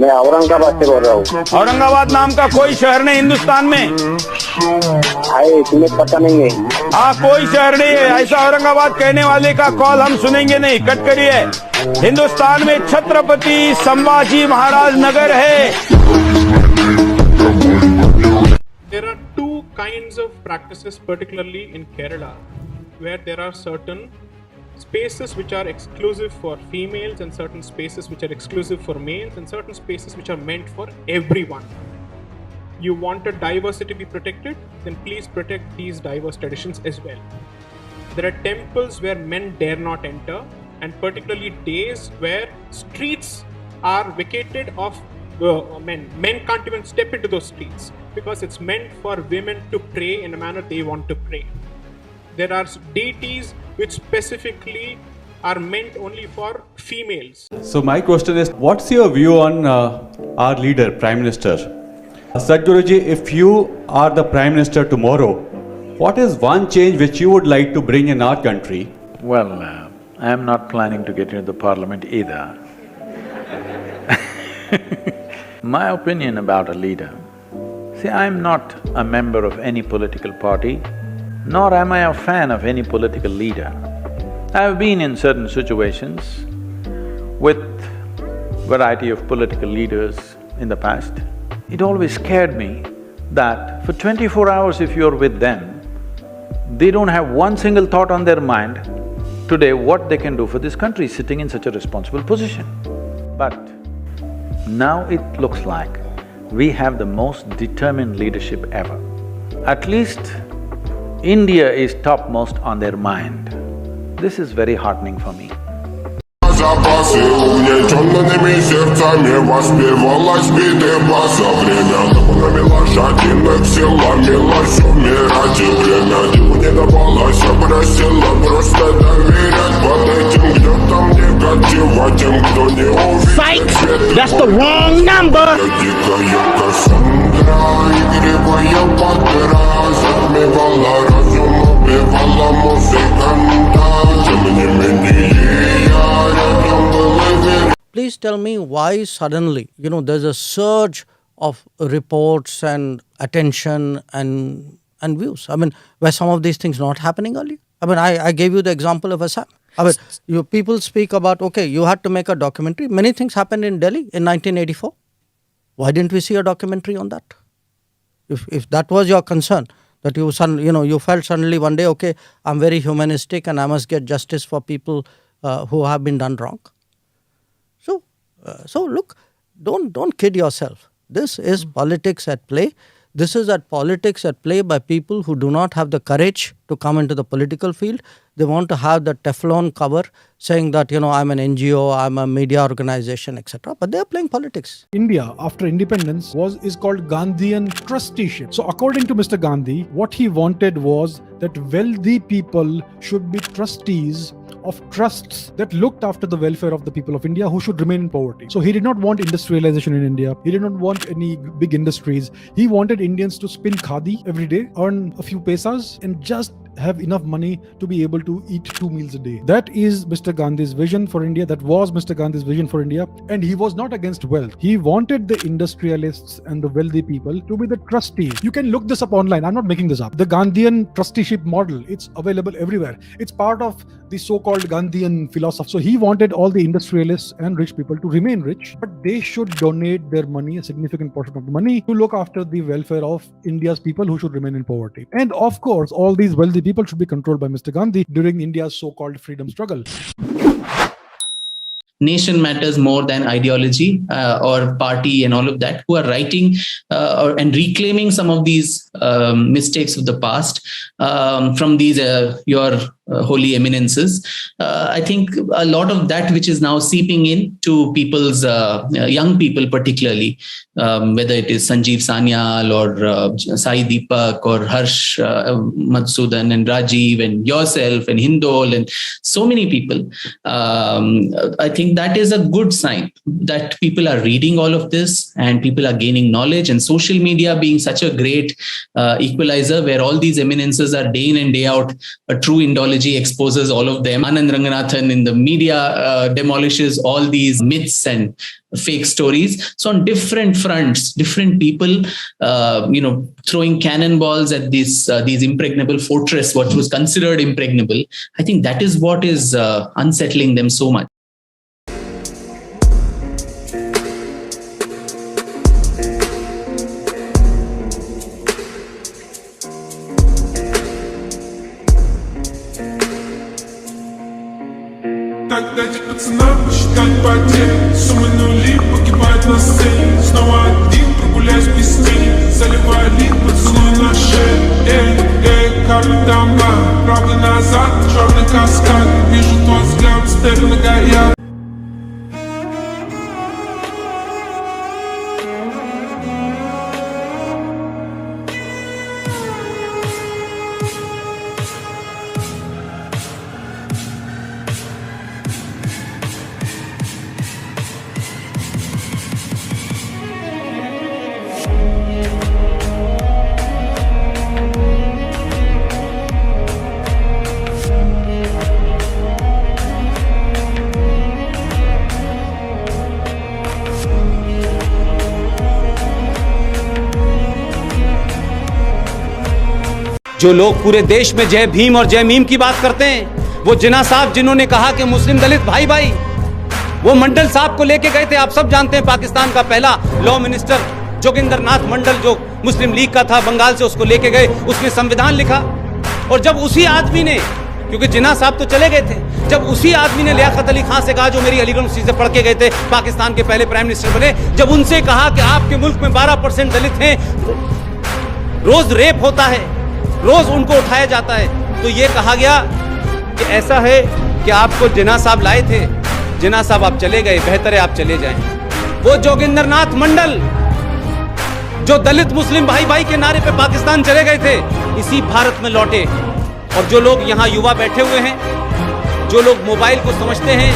मैं औरंगाबाद से बोल रहा हूँ। औरंगाबाद नाम का कोई शहर नहीं हिंदुस्तान में है, तुम्हें पता नहीं है? हाँ, कोई शहर नहीं है। ऐसा औरंगाबाद कहने वाले का कॉल हम सुनेंगे नहीं। कट करिए। हिंदुस्तान में छत्रपति संभाजी महाराज नगर है। There are two kinds of practices, particularly in Kerala, where there are certain spaces which are exclusive for females and certain spaces which are exclusive for males and certain spaces which are meant for everyone. You want a diversity to be protected, then please protect these diverse traditions as well. There are temples where men dare not enter, and particularly days where streets are vacated of men. Men can't even step into those streets because it's meant for women to pray in a manner they want to pray. There are deities which specifically are meant only for females. So my question is, what's your view on our leader, Prime Minister? Sadhguruji, if you are the Prime Minister tomorrow, what is one change which you would like to bring in our country? Well, I am not planning to get into the parliament either. My opinion about a leader, see, I am not a member of any political party, nor am I a fan of any political leader. I have been in certain situations with variety of political leaders in the past. It always scared me that for 24 hours if you're with them, they don't have one single thought on their mind today what they can do for this country sitting in such a responsible position. But now it looks like we have the most determined leadership ever. At least India is topmost on their mind. This is very heartening for me. Запасы угнетенными сердцами воспевалась битва за время. Законами лошадиных силами лось умирать и время. Ему не давалось, просила просто доверять под этим гнетом негатива тем, кто не увидит. That's the wrong number. Дикая Кассандра, игривая подбира, затмевала разум, убивала музыканта. Тем не менее я рядом был и верил. Please tell me why suddenly, there's a surge of reports and attention and views. I mean, were some of these things not happening earlier? I mean, I gave you the example of Assam. I mean, people speak about, okay, you had to make a documentary. Many things happened in Delhi in 1984. Why didn't we see a documentary on that? If that was your concern, that you felt suddenly one day, okay, I'm very humanistic and I must get justice for people who have been done wrong. So look, don't kid yourself. This is politics at play. This is politics at play by people who do not have the courage to come into the political field. They want to have the Teflon cover saying that, I'm an NGO, I'm a media organization, etc. But they are playing politics. India, after independence, is called Gandhian trusteeship. So according to Mr. Gandhi, what he wanted was that wealthy people should be trustees of trusts that looked after the welfare of the people of India who should remain in poverty. So he did not want industrialization in India. He did not want any big industries. He wanted Indians to spin khadi every day, earn a few pesas, and just have enough money to be able to eat 2 meals a day. That is Mr. Gandhi's vision for India. That was Mr. Gandhi's vision for India. And he was not against wealth. He wanted the industrialists and the wealthy people to be the trustees. You can look this up online. I'm not making this up. The Gandhian trusteeship model, it's available everywhere. It's part of the so-called Gandhian philosophy. So he wanted all the industrialists and rich people to remain rich, but they should donate their money, a significant portion of the money, to look after the welfare of India's people who should remain in poverty. And of course, all these wealthy people should be controlled by Mr. Gandhi during India's so-called freedom struggle. Nation matters more than ideology or party and all of that, who are writing and reclaiming some of these mistakes of the past from these your holy eminences. I think a lot of that which is now seeping in to people's, young people particularly, whether it is Sanjeev Sanyal or Sai Deepak or Harsh Madhusudan and Rajiv and yourself and Hindol and so many people. I think that is a good sign that people are reading all of this and people are gaining knowledge, and social media being such a great equalizer where all these eminences are day in and day out a true indology ideology exposes all of them. Anand Ranganathan in the media demolishes all these myths and fake stories. So on different fronts, different people, throwing cannonballs at these impregnable fortress, what was considered impregnable. I think that is what is unsettling them so much. Так дайте пацанам посчитать потери. Суммы нули погибают на сцене. Снова один прогуляюсь без тени. Заливаю лик, поцелуй на шее. Карты дома, правда назад, черный каскад. Вижу твой взгляд, стель на горят. जो लोग पूरे देश में जय भीम और जय meme की बात करते हैं, वो जिन्ना साहब जिन्होंने कहा कि मुस्लिम दलित भाई भाई, वो मंडल साहब को लेके गए थे। आप सब जानते हैं पाकिस्तान का पहला लॉ मिनिस्टर जोगिंदर नाथ मंडल जो मुस्लिम लीग का था, बंगाल से, उसको लेके गए, उसने संविधान लिखा। और जब उसी आदमी ने, क्योंकि जिन्ना साहब तो चले गए थे, जब उसी आदमी ने लियाकत अली खान से कहा, जो मेरी अलीगढ़ यूनिवर्सिटी से पढ़ के गए थे, पाकिस्तान के पहले प्राइम मिनिस्टर बने, जब उनसे कहा कि आपके मुल्क में 12% दलित हैं, रोज रेप होता है, रोज उनको उठाया जाता है, तो ये कहा गया कि ऐसा है कि आपको जिन्ना साहब लाए थे, जिन्ना साहब आप चले गए, बेहतर है आप चले जाएं। वो जोगिंदर नाथ मंडल जो दलित मुस्लिम भाई भाई के नारे पे पाकिस्तान चले गए थे, इसी भारत में लौटे। और जो लोग यहाँ युवा बैठे हुए हैं, जो लोग मोबाइल को समझते हैं,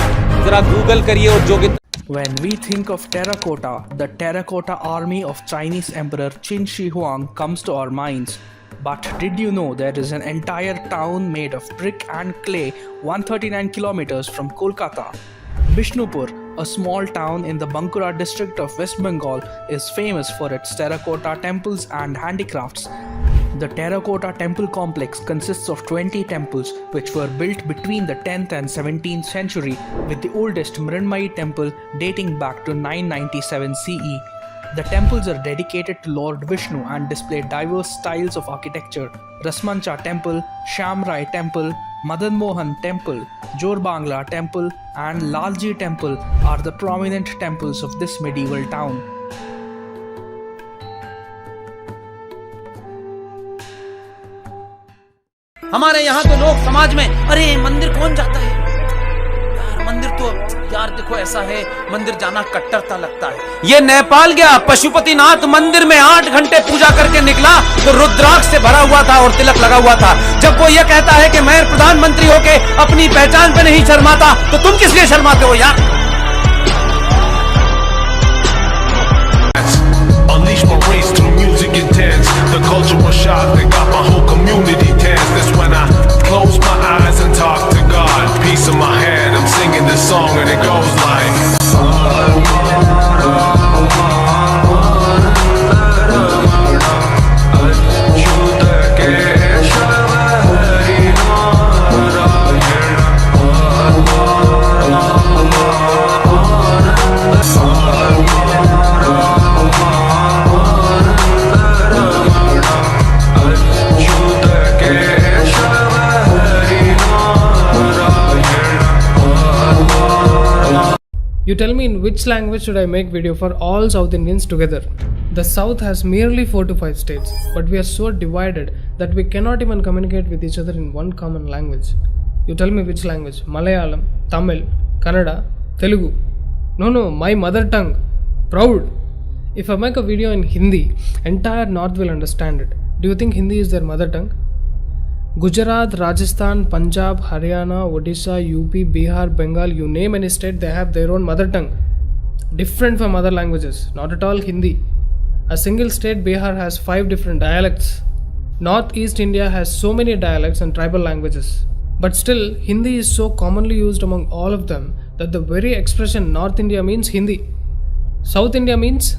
जरा गूगल करिए और Joginder. When we think of terracotta, the terracotta army of Chinese Emperor Qin Shi Huang comes to our minds. But did you know there is an entire town made of brick and clay 139 kilometers from Kolkata? Bishnupur, a small town in the Bankura district of West Bengal, is famous for its terracotta temples and handicrafts. The terracotta temple complex consists of 20 temples which were built between the 10th and 17th century, with the oldest Mrinmai temple dating back to 997 CE. The temples are dedicated to Lord Vishnu and display diverse styles of architecture. Rasmancha Temple, Shamrai Temple, Madan Mohan Temple, Jorbangla Temple and Lalji Temple are the prominent temples of this medieval town. हमारे यहाँ तो लोग समाज में, अरे मंदिर कौन जाता है यार, मंदिर तो यार देखो ऐसा है, मंदिर जाना कट्टरता लगता है। ये नेपाल गया, पशुपतिनाथ मंदिर में 8 घंटे पूजा करके निकला तो रुद्राक्ष से भरा हुआ था और तिलक लगा हुआ था। जब वो ये कहता है कि मैं प्रधानमंत्री होके अपनी पहचान पे नहीं शर्माता, तो तुम किस लिए शर्माते हो यार? Unleash my race to music intense. The cultural shock that got my whole community tense. That's when I close my eyes and talk to God. Peace in my head, I'm singing this song and it goes like You tell me in which language should I make video for all South Indians together? The South has merely 4 to 5 states, but we are so divided that we cannot even communicate with each other in one common language. You tell me which language? Malayalam, Tamil, Kannada, Telugu. No, my mother tongue. Proud. If I make a video in Hindi, entire North will understand it. Do you think Hindi is their mother tongue? Gujarat, Rajasthan, Punjab, Haryana, Odisha, UP, Bihar, Bengal, you name any state, they have their own mother tongue. Different from other languages, not at all Hindi. A single state, Bihar, has 5 different dialects. Northeast India has so many dialects and tribal languages. But still, Hindi is so commonly used among all of them that the very expression North India means Hindi, South India means